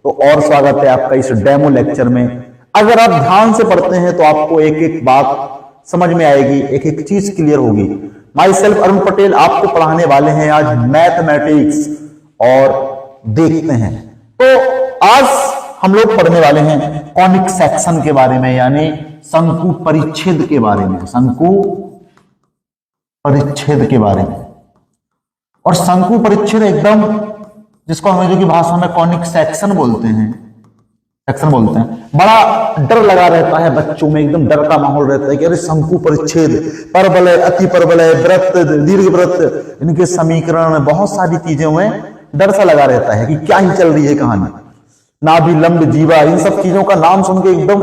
तो और स्वागत है आपका इस डेमो लेक्चर में। अगर आप ध्यान से पढ़ते हैं तो आपको एक एक बात समझ में आएगी, एक एक चीज क्लियर होगी। माई सेल्फ अरुण पटेल आपको पढ़ाने वाले हैं आज मैथमेटिक्स, और देखते हैं। तो आज हम लोग पढ़ने वाले हैं कॉनिक सेक्शन के बारे में, यानी शंकु परिच्छेद के बारे में, शंकु परिच्छेद के बारे में। और शंकु परिच्छेद एकदम, जिसको अंग्रेजी की भाषा में कॉनिक सेक्शन बोलते हैं, बड़ा डर लगा रहता है बच्चों में, एकदम डर का माहौल रहता है कि अरे शंकु परिच्छेद, परवलय, अति परवलय, वृत्त, दीर्घ वृत्त, इनके समीकरण, बहुत सारी चीजों में डर सा लगा रहता है कि क्या ही चल रही है कहानी। नाभि, लंब, जीवा, इन सब चीजों का नाम सुन के एकदम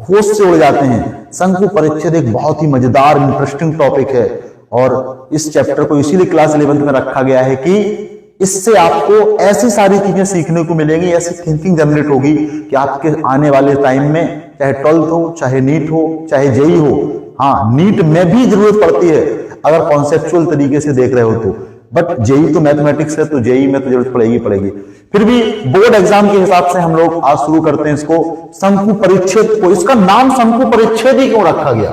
होश से उड़ जाते हैं। शंकु परिच्छेद एक बहुत ही मजेदार इंटरेस्टिंग टॉपिक है, और इस चैप्टर को इसीलिए क्लास 11th में रखा गया है कि इससे आपको ऐसी सारी चीजें सीखने को मिलेंगी, ऐसी थिंकिंग जनरेट होगी कि आपके आने वाले टाइम में, चाहे 12th हो, चाहे नीट हो, चाहे जेई हो, हाँ नीट में भी जरूरत पड़ती है अगर कॉन्सेप्चुअल तरीके से देख रहे हो तो, बट जेई तो मैथमेटिक्स है तो जेई में तो जरूरत पड़ेगी। फिर भी बोर्ड एग्जाम के हिसाब से हम लोग आज शुरू करते हैं इसको, शंकु परिच्छेद को। इसका नाम शंकु परिच्छेद ही क्यों रखा गया?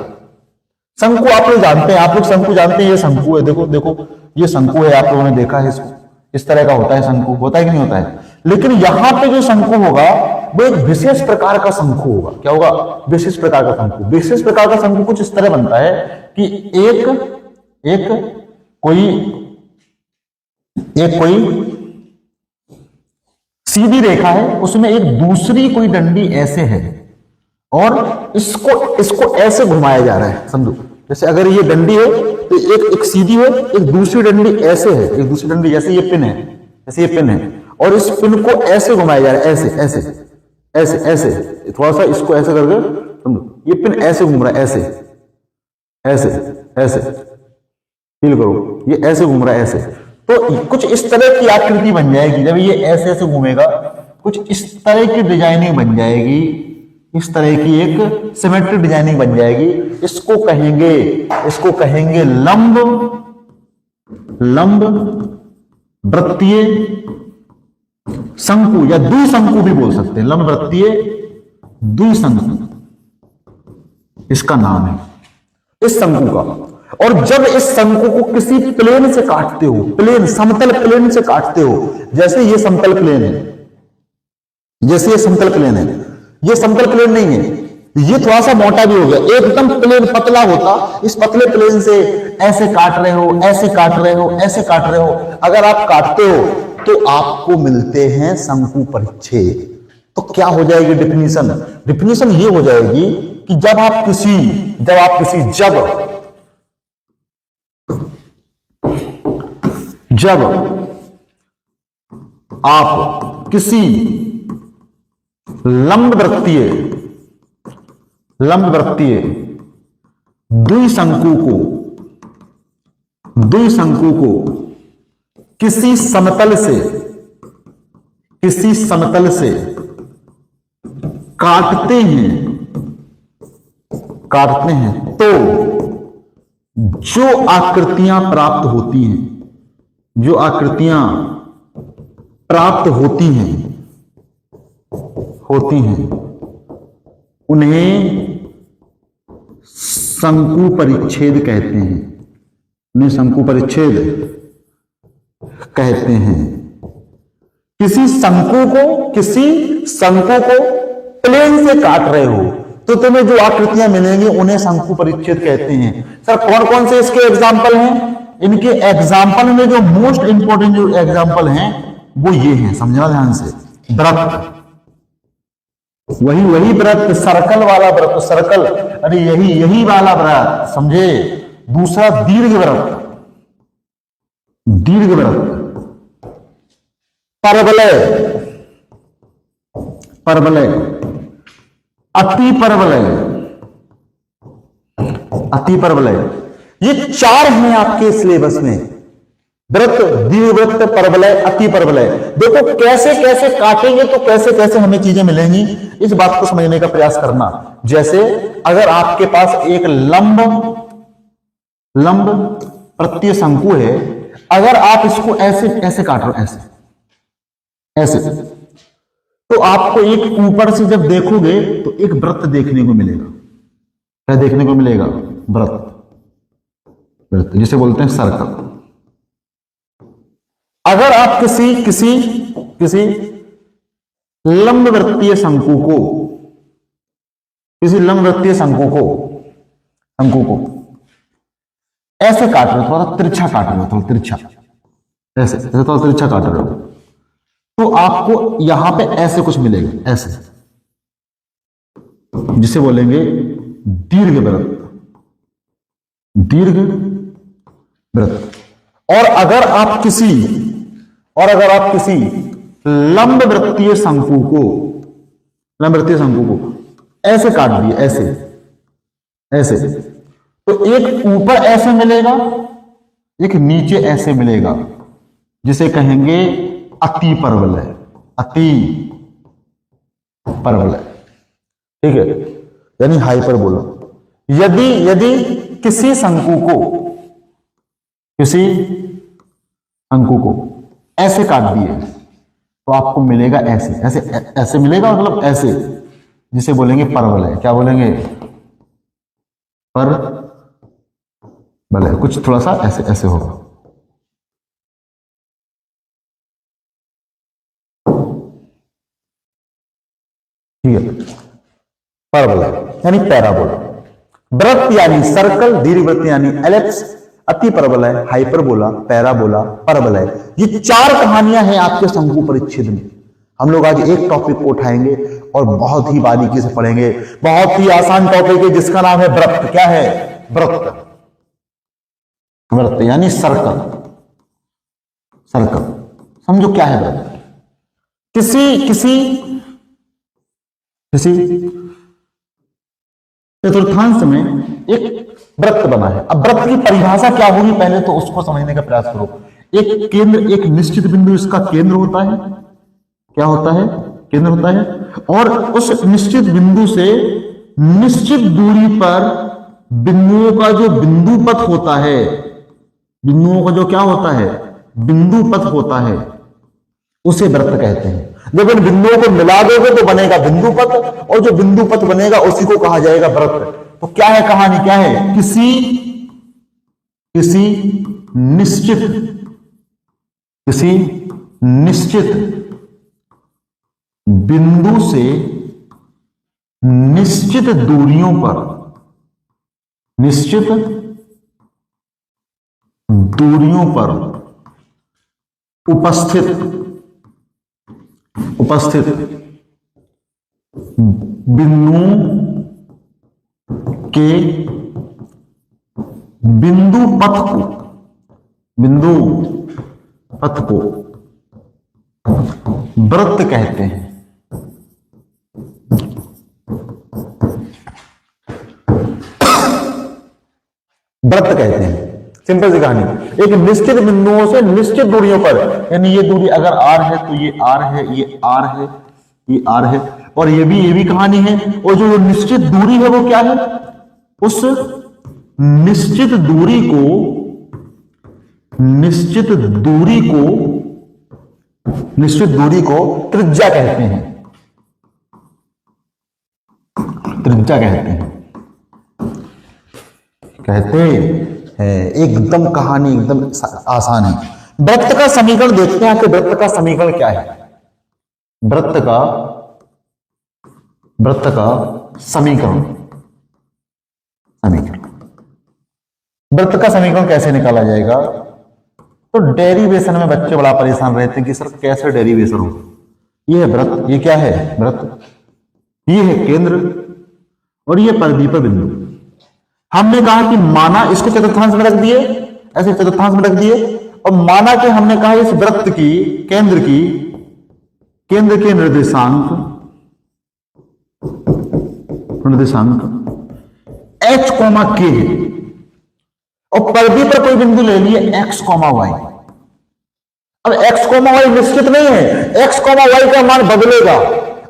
शंकु आप लोग जानते हैं, आप लोग शंकु जानते हैं, ये शंकु है, देखो ये शंकु है, आप लोगों ने देखा है इसको, इस तरह का होता है शंकु, होता है कि नहीं होता है? लेकिन यहां पे जो शंकु होगा वो एक विशेष प्रकार का शंकु होगा। क्या होगा? विशेष प्रकार का शंकु। विशेष प्रकार का शंकु कुछ इस तरह बनता है कि एक कोई सीधी रेखा है, उसमें एक दूसरी कोई डंडी ऐसे है, और इसको ऐसे घुमाया जा रहा है। समझो, जैसे अगर ये डंडी है तो एक सीधी है, एक दूसरी डंडी ऐसे है, एक दूसरी डंडी जैसे ये पिन है, और इस पिन को ऐसे घुमाया जा रहा है, ऐसे थोड़ा सा इसको ऐसे करके समझो, ये पिन ऐसे घूम रहा है, ऐसे फील करो, ये ऐसे घूम रहा है, ऐसे। तो कुछ इस तरह की आकृति बन जाएगी जब ये ऐसे घूमेगा, कुछ इस तरह की डिजाइनिंग बन जाएगी, इस तरह की एक सिमेट्रिक डिजाइनिंग बन जाएगी। इसको कहेंगे लंब वृत्तीय शंकु, या द्विशंकु भी बोल सकते हैं, लंब वृत्तीय द्विशंकु इसका नाम है, इस शंकु का। और जब इस शंकु को किसी प्लेन से काटते हो, समतल प्लेन से काटते हो, जैसे ये समतल प्लेन है, ये समतल प्लेन नहीं है, ये थोड़ा सा मोटा भी हो गया, एकदम प्लेन पतला होता, इस पतले प्लेन से ऐसे काट रहे हो, अगर आप काटते हो तो आपको मिलते हैं शंकु परिच्छेद। तो क्या हो जाएगी डिफिनीशन ये हो जाएगी कि जब आप किसी लंब वृत्तीय द्विशंकु को किसी समतल से काटते हैं तो जो आकृतियां प्राप्त होती हैं उन्हें शंकु परिच्छेद कहते हैं। किसी शंकु को प्लेन से काट रहे हो तो तुम्हें जो आकृतियां मिलेंगी उन्हें शंकु परिच्छेद कहते हैं। सर कौन कौन से इसके एग्जाम्पल हैं? इनके एग्जाम्पल में जो मोस्ट इंपोर्टेंट जो एग्जाम्पल हैं वो ये हैं, समझना ध्यान से। वृत्त, वही वृत्त, सर्कल वाला वृत्त, अरे यही वाला वृत्त, समझे? दूसरा दीर्घ वृत्त, परवलय, अति परवलय, ये 4 हैं आपके सिलेबस में। वृत्त, दीर्घवृत्त, परवलय, अति परवलय। देखो कैसे काटेंगे तो कैसे हमें चीजें मिलेंगी, इस बात को समझने का प्रयास करना। जैसे अगर आपके पास एक लंब वृत्तीय शंकु है, अगर आप इसको ऐसे काट रहे हो, ऐसे तो आपको एक ऊपर से जब देखोगे तो एक वृत्त देखने को मिलेगा। क्या देखने को मिलेगा? वृत्त। वृत्त जिसे बोलते हैं सर्कल। अगर आप किसी किसी किसी लंबवृत्तीय शंकु को, किसी लंबवृत्तीय शंकु को ऐसे काट रहे हो, थोड़ा तिरछा काट रहे हो, थोड़ा तिरछा, ऐसे ऐसे थोड़ा तिरछा काट रहे हो, तो आपको यहां पे ऐसे कुछ मिलेगा, ऐसे, जिसे बोलेंगे दीर्घ वृत्त। दीर्घ वृत्त। और अगर आप किसी लंबवृत्तीय शंकु को ऐसे काट दिए, ऐसे ऐसे, तो एक ऊपर ऐसे मिलेगा, एक नीचे ऐसे मिलेगा, जिसे कहेंगे अति परवलय। अति परवलय, ठीक है, यानी हाइपरबोला। यदि किसी शंकु को ऐसे काट दिए तो आपको मिलेगा ऐसे, ऐसे ऐसे मिलेगा, मतलब ऐसे, जिसे बोलेंगे परवलय। क्या बोलेंगे? परवलय। कुछ थोड़ा सा ऐसे ऐसे होगा। ठीक है, परवलय यानी पैराबोला। वृत्त यानी सर्कल, दीर्घवृत्त यानी एलिप्स, अति परवलय, हाइपरबोला, पैराबोला, परवलय। ये 4 कहानियां हैं आपके शंकु परिच्छेद में। हम लोग आज एक टॉपिक को उठाएंगे और बहुत ही बारीकी से पढ़ेंगे। बहुत ही आसान टॉपिक है जिसका नाम है वृत्त। क्या है? वृत्त। वृत्त यानी सर्कल। सर्कल समझो क्या है वृत्त। किसी चतुर्थांश में एक वृत्त बना है। अब वृत्त की परिभाषा क्या होगी, पहले तो उसको समझने का प्रयास करो। एक केंद्र, एक निश्चित बिंदु इसका केंद्र होता है। क्या होता है? केंद्र होता है। और उस निश्चित बिंदु से निश्चित दूरी पर बिंदुओं का जो बिंदु पथ होता है, बिंदुओं का जो क्या होता है? बिंदु पथ होता है, उसे वृत्त कहते हैं। जब इन बिंदुओं को मिला दोगे तो बनेगा बिंदु पथ, और जो बिंदु पथ बनेगा उसी को कहा जाएगा वृत्त। तो क्या है कहानी? क्या है? किसी निश्चित बिंदु से निश्चित दूरियों पर उपस्थित बिंदुओं के बिंदु पथ को वृत्त कहते हैं। वृत्त कहते हैं। सिंपल सी कहानी। एक निश्चित बिंदुओं से निश्चित दूरियों पर, यानी ये दूरी अगर r है तो ये r है, ये r है, ये r है, और ये भी कहानी है। और जो निश्चित दूरी है वो क्या है? उस निश्चित दूरी को त्रिज्या कहते हैं। त्रिज्या कहते हैं। एकदम कहानी एकदम आसान है। वृत्त का समीकरण देखते हैं कि वृत्त का समीकरण क्या है। वृत्त का समीकरण वृत्त का समीकरण कैसे निकाला जाएगा? तो डेरिवेशन में बच्चे बड़ा परेशान रहते हैं कि सर कैसे डेरिवेशन हो। ये है वृत्त, ये क्या है? वृत्त। ये है केंद्र और ये परिधि पर बिंदु। हमने कहा कि माना इसको चतुर्थांश में रख दिए, ऐसे चतुर्थांश में रख दिए, और माना कि हमने कहा इस वृत्त की केंद्र के निर्देशांक h, k है, और परिधि पर कोई बिंदु ले लिए x, y। अब x, y निश्चित नहीं है, x, y का मान बदलेगा।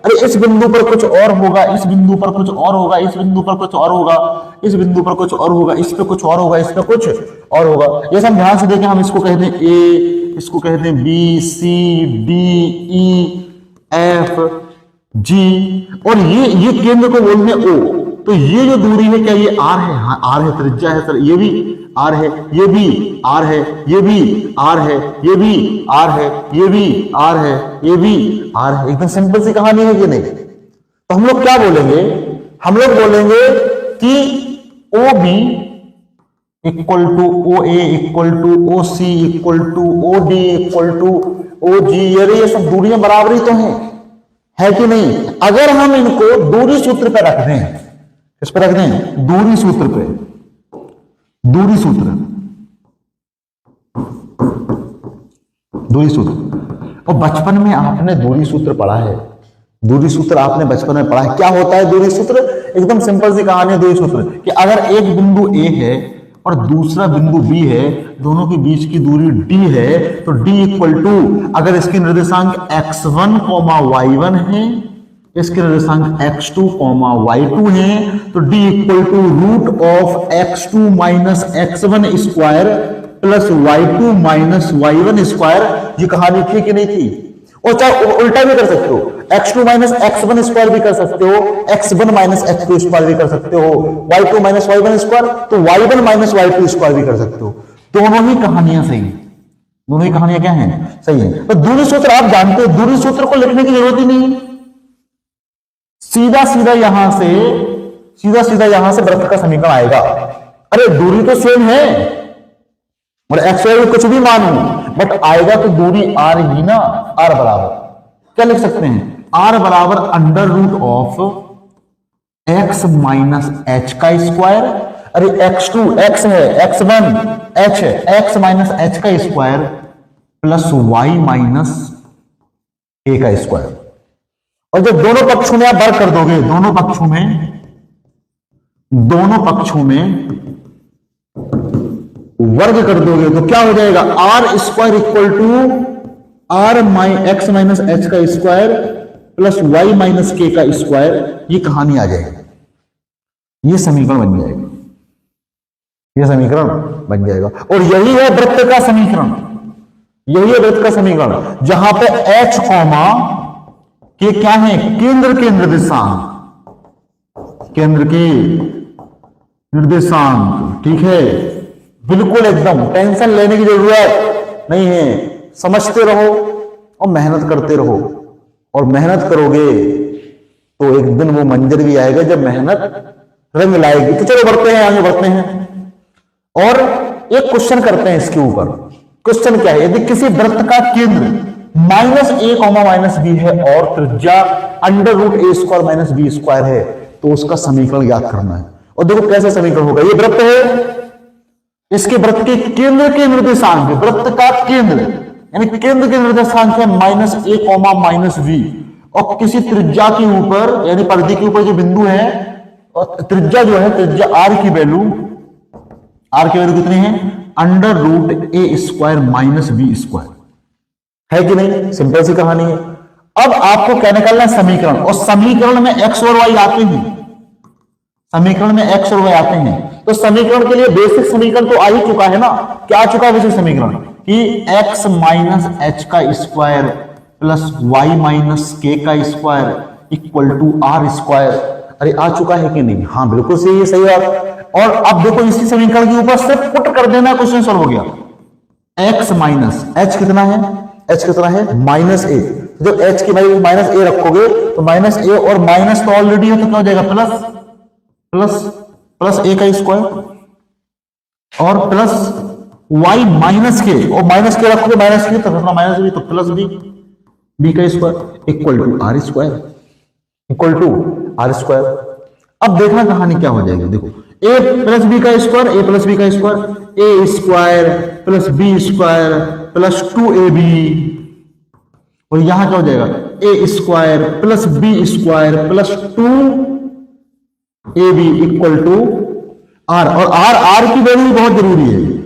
अरे इस बिंदु पर कुछ और होगा, इस बिंदु पर कुछ और होगा, इस बिंदु पर कुछ और होगा, इस बिंदु पर कुछ और होगा, इस पे कुछ और होगा, इस पे कुछ और होगा। ये हम ध्यान से देखें, हम इसको कहते हैं A, इसको कहते हैं B, C, D, E, F G, और ये केंद्र को बोलते हैं ओ। तो ये जो दूरी है क्या ये आर है? हाँ आर है, त्रिज्या है सर, ये भी आर है, ये भी आर है, ये भी आर है, ये भी आर है, ये भी आर है, ये भी आर है। एकदम सिंपल सी कहानी है कि नहीं? तो हम लोग क्या बोलेंगे? हम लोग बोलेंगे कि O B equal to O A equal to O C equal to O D equal to O G. ये सब दूरियां बराबरी तो है कि नहीं? अगर हम इनको दूरी सूत्र पे रख दें, किस पे रख दें? दूरी सूत्र पे, दूरी सूत्र, दूरी सूत्र। और बचपन में आपने दूरी सूत्र पढ़ा है, दूरी सूत्र आपने बचपन में पढ़ा है। क्या होता है दूरी सूत्र? एकदम सिंपल सी कहानी है दूरी सूत्र कि अगर एक बिंदु ए है और दूसरा बिंदु बी है, दोनों के बीच की दूरी डी है, तो डी इक्वल टू, अगर इसके निर्देशांक x1, y1 है, इसके निर्देशांक x2, y2 है, तो d equal to root of x2 minus x1 square plus y2 minus y1 square. ये कहानी थी कि नहीं थी? और चाहे उल्टा भी कर सकते हो, x2 माइनस x1 स्क्वायर भी कर सकते हो, x1 माइनस x2 स्क्वायर भी कर सकते हो, y2 माइनस y1 स्क्वायर, तो y1 माइनस y2 स्क्वायर भी कर सकते हो। दोनों ही कहानियां सही है, दोनों ही कहानियां क्या हैं? सही है। तो दूरी सूत्र आप जानते हो, दूरी सूत्र को लिखने की जरूरत ही नहीं, सीधा सीधा यहां से वृत्त का समीकरण आएगा। अरे दूरी तो सेम है और एक्स वाई कुछ भी मानू, बट आएगा तो दूरी आर ही ना। आर बराबर क्या लिख सकते हैं? आर बराबर under root of x minus h का स्क्वायर। अरे x2 x है, x1 h है, x माइनस एच का square plus y minus a का स्क्वायर। और जब दोनों पक्षों में आप वर्ग कर दोगे, दोनों पक्षों में वर्ग कर दोगे तो क्या हो जाएगा? R square equal to r x minus h का square plus y minus k का स्क्वायर। ये कहानी आ जाएगी, ये समीकरण बन जाएगा, ये समीकरण बन जाएगा। और यही है वृत्त का समीकरण, यही है वृत्त का समीकरण, जहां पे एच कॉमा के क्या है? केंद्र के निर्देशांक, केंद्र के निर्देशांक। ठीक है, बिल्कुल एकदम टेंशन लेने की जरूरत नहीं है, समझते रहो और मेहनत करते रहो। और मेहनत करोगे तो एक दिन वो मंजर भी आएगा जब मेहनत रंग लाएगी। तो चलो बढ़ते हैं, आगे बढ़ते हैं और एक क्वेश्चन करते हैं इसके ऊपर। क्वेश्चन क्या है? यदि किसी वृत्त का केंद्र माइनस ए कॉमा माइनस बी है और त्रिज्या अंडर रूट ए स्क्वायर माइनस बी स्क्वायर है, तो उसका समीकरण ज्ञात करना है। और देखो कैसे समीकरण होगा। ये वृत्त है, इसके वृत्त के केंद्र के निर्देशांक, वृत्त का केंद्र यानी केंद्र के निर्देशांक है माइनस ए कॉमा माइनस बी, और किसी त्रिज्या के ऊपर यानी परिधि के ऊपर जो बिंदु है, और त्रिज्या जो है, त्रिज्या आर की वैल्यू कितनी है? अंडर रूट ए स्क्वायर माइनस बी स्क्वायर। है कि नहीं? सिंपल सी कहानी है। अब आपको क्या निकालना है? समीकरण। और समीकरण में एक्स और वाई आते हैं, समीकरण में एक्स और वाई आते हैं। तो समीकरण के लिए बेसिक समीकरण तो आ ही चुका है ना। क्या आ चुका है बेसिक समीकरण? कि एक्स माइनस एच का square plus y minus k का square equal to are square. अरे आ चुका है कि नहीं? हाँ बिल्कुल सही है, सही बात। और अब देखो इसी समीकरण के ऊपर सिर्फ पुट कर देना, क्वेश्चन सॉल्व हो गया। एक्स माइनस एच कितना है? एच कितना है? माइनस ए। जब एच की वैल्यू माइनस ए रखोगे तो माइनस ए और माइनस तो ऑलरेडी है, तो क्या हो जाएगा? प्लस प्लस प्लस ए का स्क्वायर और प्लस वाई माइनस के, और माइनस के रखोगे माइनस के तो माइनस बी, तो प्लस बी, बी का square equal to are square, equal to are square. अब देखना कहानी क्या हो जाएगी। देखो ए प्लस बी का स्क्वायर, ए प्लस बी का square, A square plus B square plus 2ab, और यहां क्या हो जाएगा? A square plus B square plus 2ab equal to R. और आर की वैल्यू बहुत जरूरी है।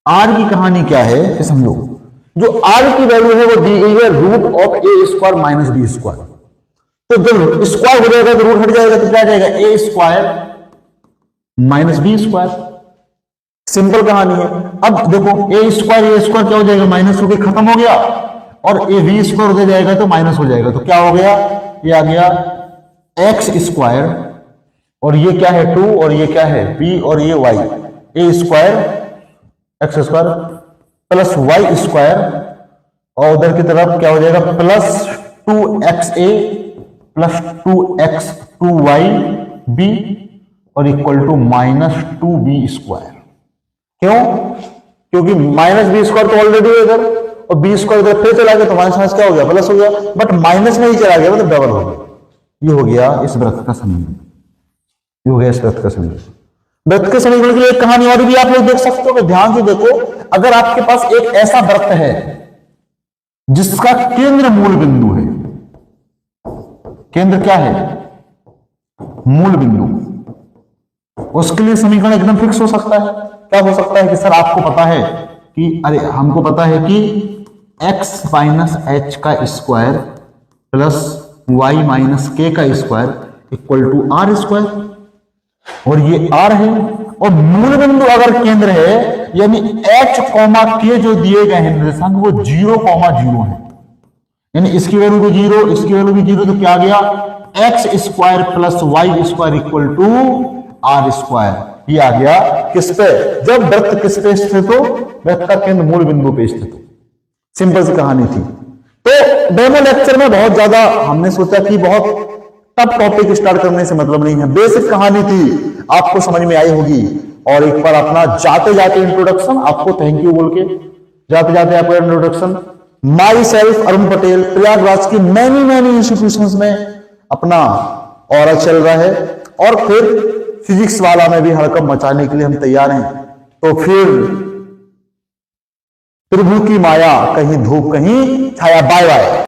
आर की कहानी क्या है कि समझो, जो आर की वैल्यू है वो दी गई है root of a square minus B square. तो जब स्क्वायर हो जाएगा तो रूट हट जाएगा, तो क्या जाएगा? A square minus B square. Simple कहानी है। अब देखो ए स्क्वायर क्या हो जाएगा? माइनस होकर खत्म हो गया। और ये वी स्क्वायर हो जाएगा तो माइनस हो जाएगा, तो क्या हो गया, ये आ गया एक्स स्क्वायर, और ये क्या है 2 और ये क्या है b और ये y, A square X square plus Y square, और उधर की तरफ क्या हो जाएगा प्लस 2xa प्लस 2x2yb और equal to minus 2b square. क्यों? क्योंकि माइनस बी स्क्वायर तो ऑलरेडी है इधर, और बी स्क्वायर इधर फिर चला गया तो माइनस क्या हो गया, प्लस हो गया, बट माइनस में ही चला गया मतलब डबल हो गया। ये हो गया इस वृत्त का समीकरण, ये हो गया इस वृत्त का समीकरण। वृत्त के समीकरण के लिए एक कहानी और भी आप लोग देख सकते हो, ध्यान से देखो। अगर आपके पास एक ऐसा वृत्त है जिसका केंद्र मूल बिंदु है, केंद्र क्या है, मूल बिंदु, उसके लिए समीकरण एकदम फिक्स हो सकता है। क्या हो सकता है कि सर आपको पता है कि, अरे हमको पता है कि x माइनस एच का square plus y minus k का square equal to are square, और ये r है, और मूल बिंदु अगर केंद्र है यानी h कॉमा के जो दिए गए हैं निर्देशांक वो 0,0 है, यानी इसकी वैल्यू भी 0, इसकी वैल्यू भी 0, तो क्या आ गया x square plus Y square equal to are square. ये आ गया किस पे, जब वृत्त किस पे स्थित हो, वृत्त का केंद्र मूल बिंदु पे स्थित हो। सिंपल सी कहानी थी। तो डेमो लेक्चर में बहुत ज्यादा हमने सोचा कि बहुत टफ टॉपिक स्टार्ट करने से मतलब नहीं है, बेसिक कहानी थी, आपको समझ में आई होगी। और एक बार अपना जाते जाते इंट्रोडक्शन, आपको थैंक यू बोल के जाते जाते आपका introduction, my self Arun Patel, Prayagraj की मैनी इंस्टीट्यूशंस में अपना और चल रहा है, और फिर फिजिक्स वाला में भी हड़कंप मचाने के लिए हम तैयार हैं। तो फिर प्रभु की माया, कहीं धूप कहीं छाया, बाय बाय।